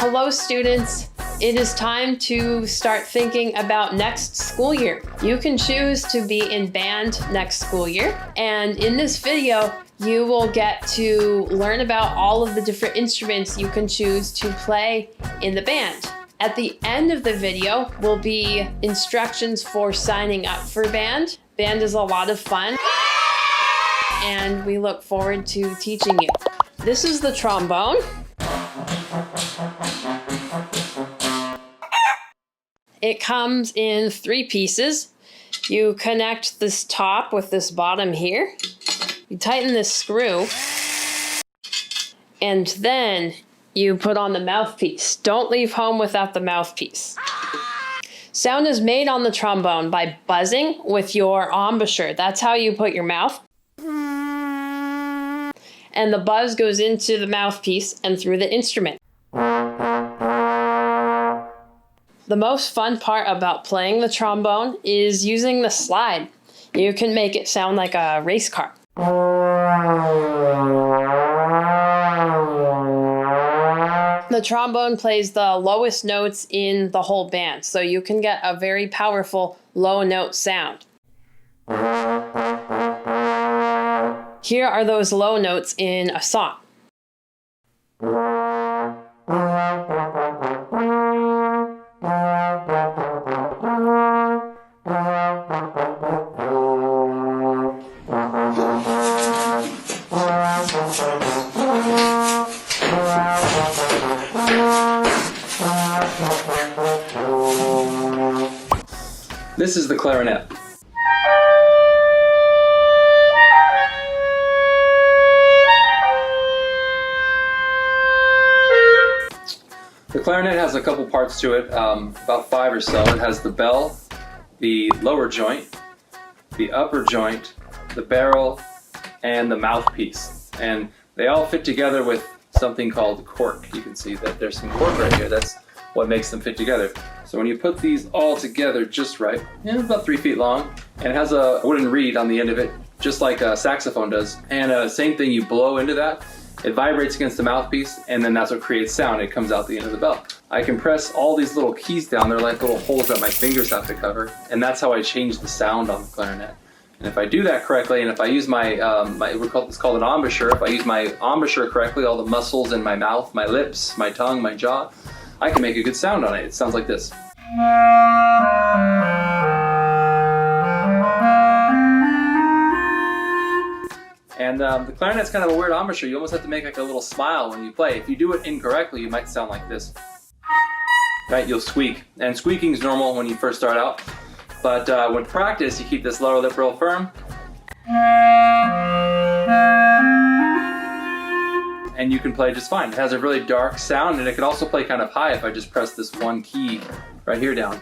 Hello students, it is time to start thinking about next school year. You can choose to be in band next school year, and in this video you will get to learn about all of the different instruments you can choose to play in the band. At the end of the video will be instructions for signing up for band. Band is a lot of fun and we look forward to teaching you. This is the trombone. It comes in 3 pieces. You connect this top with this bottom here. You tighten this screw. And then you put on the mouthpiece. Don't leave home without the mouthpiece. Sound is made on the trombone by buzzing with your embouchure. That's how you put your mouth. And the buzz goes into the mouthpiece and through the instrument. The most fun part about playing the trombone is using the slide. You can make it sound like a race car. The trombone plays the lowest notes in the whole band, so you can get a very powerful low note sound. Here are those low notes in a song. This is the clarinet. The clarinet has a couple parts to it, about 5 or so. It has the bell, the lower joint, the upper joint, the barrel, and the mouthpiece. And they all fit together with something called cork. You can see that there's some cork right here. That's what makes them fit together. So when you put these all together just right, about 3 feet long, and it has a wooden reed on the end of it, just like a saxophone does. And same thing, you blow into that, it vibrates against the mouthpiece, and then that's what creates sound. It comes out the end of the bell. I can press all these little keys down. They're like little holes that my fingers have to cover, and that's how I change the sound on the clarinet. And if I do that correctly, and if I use it's called an embouchure, if I use my embouchure correctly, all the muscles in my mouth, my lips, my tongue, my jaw, I can make a good sound on it. It sounds like this. And the clarinet's kind of a weird embouchure. You almost have to make like a little smile when you play. If you do it incorrectly, you might sound like this. Right, you'll squeak. And squeaking is normal when you first start out. But with practice, you keep this lower lip real firm. And you can play just fine. It has a really dark sound, and it can also play kind of high if I just press this one key right here down.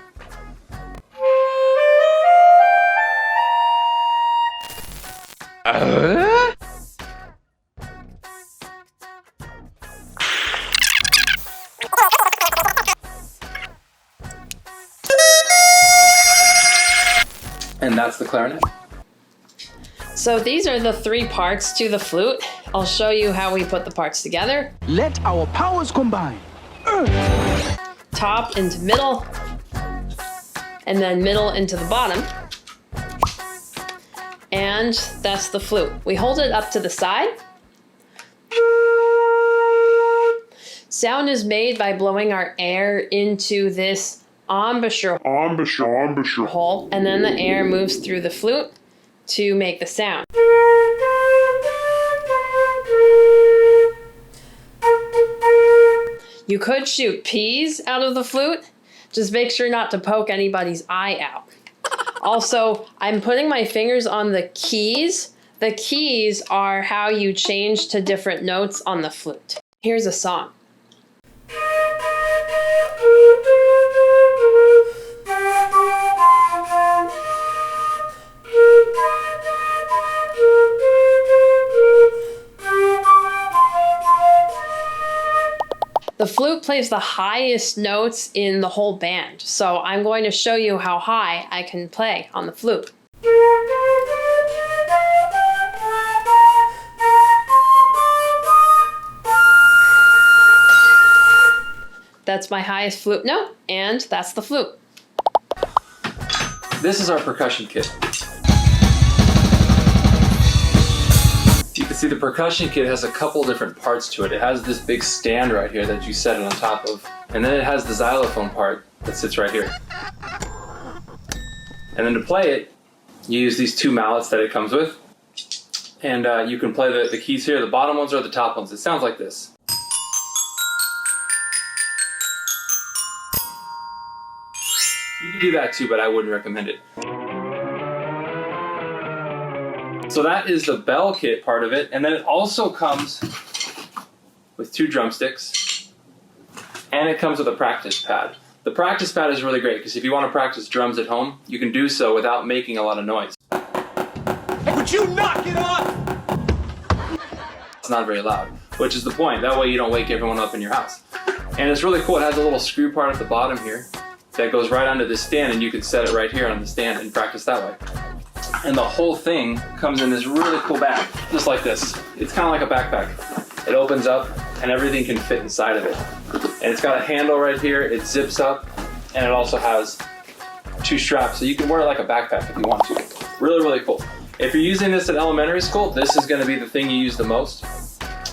And that's the clarinet. So these are the 3 parts to the flute. I'll show you how we put the parts together. Let our powers combine. Top into middle, and then middle into the bottom. And that's the flute. We hold it up to the side. Sound is made by blowing our air into this embouchure hole, and then the air moves through the flute to make the sound. You could shoot peas out of the flute. Just make sure not to poke anybody's eye out. Also, I'm putting my fingers on the keys. The keys are how you change to different notes on the flute. Here's a song. The flute plays the highest notes in the whole band, so I'm going to show you how high I can play on the flute. That's my highest flute note, and that's the flute. This is our percussion kit. You can see the percussion kit has a couple different parts to it. It has this big stand right here that you set it on top of, and then it has the xylophone part that sits right here. And then to play it, you use these two mallets that it comes with, and you can play the keys here. The bottom ones are the top ones. It sounds like this. You can do that too, but I wouldn't recommend it. So that is the bell kit part of it, and then it also comes with two drumsticks, and it comes with a practice pad. The practice pad is really great because if you want to practice drums at home, you can do so without making a lot of noise. Would you knock it off? It's not very loud, which is the point. That way you don't wake everyone up in your house. And it's really cool. It has a little screw part at the bottom here that goes right onto this stand, and you can set it right here on the stand and practice that way. And the whole thing comes in this really cool bag, just like this. It's kind of like a backpack. It opens up and everything can fit inside of it. And it's got a handle right here, it zips up, and it also has two straps, so you can wear it like a backpack if you want to. Really, really cool. If you're using this at elementary school, this is going to be the thing you use the most.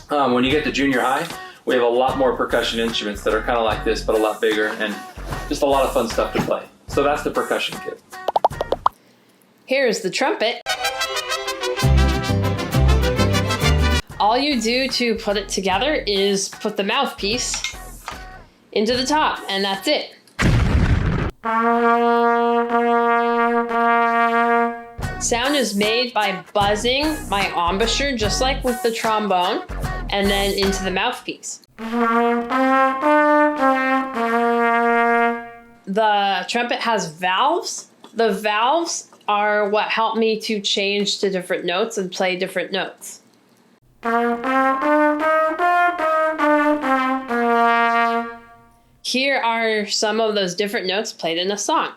When you get to junior high, we have a lot more percussion instruments that are kind of like this, but a lot bigger, and just a lot of fun stuff to play. So that's the percussion kit. Here's the trumpet. All you do to put it together is put the mouthpiece into the top, and that's it. Sound is made by buzzing my embouchure, just like with the trombone, and then into the mouthpiece. The trumpet has valves. The valves are what help me to change to different notes and play different notes. Here are some of those different notes played in a song.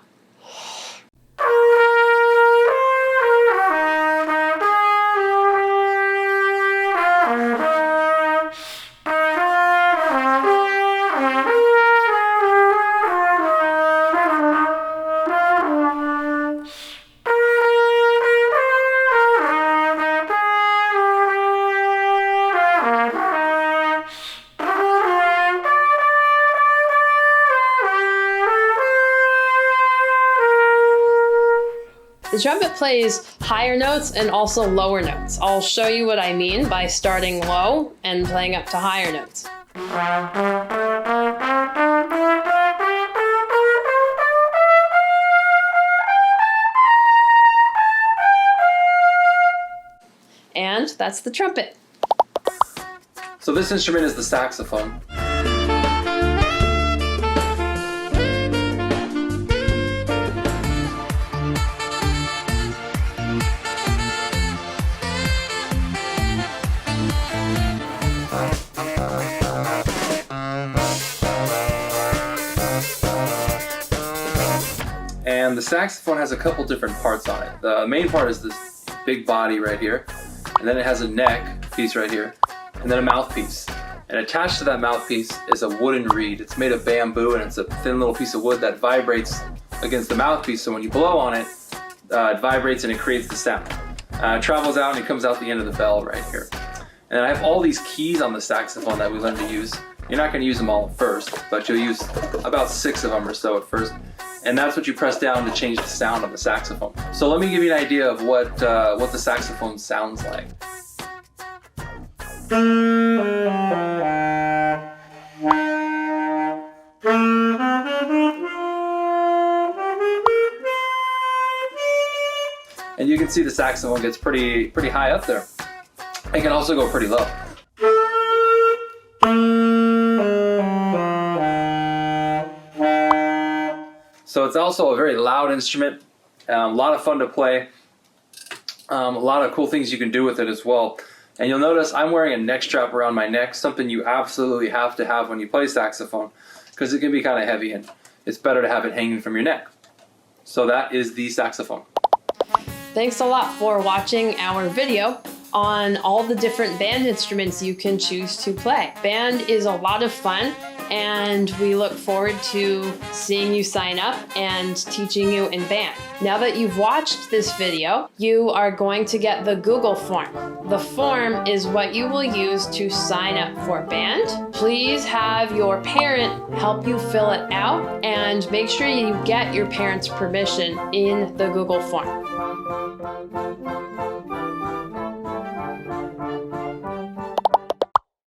The trumpet plays higher notes and also lower notes. I'll show you what I mean by starting low and playing up to higher notes. And that's the trumpet. So this instrument is the saxophone. And the saxophone has a couple different parts on it. The main part is this big body right here, and then it has a neck piece right here, and then a mouthpiece. And attached to that mouthpiece is a wooden reed. It's made of bamboo, and it's a thin little piece of wood that vibrates against the mouthpiece, so when you blow on it, it vibrates and it creates the sound. It travels out and it comes out the end of the bell right here. And I have all these keys on the saxophone that we learn to use. You're not going to use them all at first, but you'll use about 6 of them or so at first. And that's what you press down to change the sound of the saxophone. So let me give you an idea of what the saxophone sounds like. And you can see the saxophone gets pretty high up there. It can also go pretty low. So it's also a very loud instrument, a lot of fun to play, a lot of cool things you can do with it as well. And you'll notice I'm wearing a neck strap around my neck, something you absolutely have to have when you play saxophone, because it can be kind of heavy and it's better to have it hanging from your neck. So that is the saxophone. Thanks a lot for watching our video on all the different band instruments you can choose to play. Band is a lot of fun, and we look forward to seeing you sign up and teaching you in band. Now that you've watched this video, you are going to get the Google form. The form is what you will use to sign up for band. Please have your parent help you fill it out and make sure you get your parents' permission in the Google form.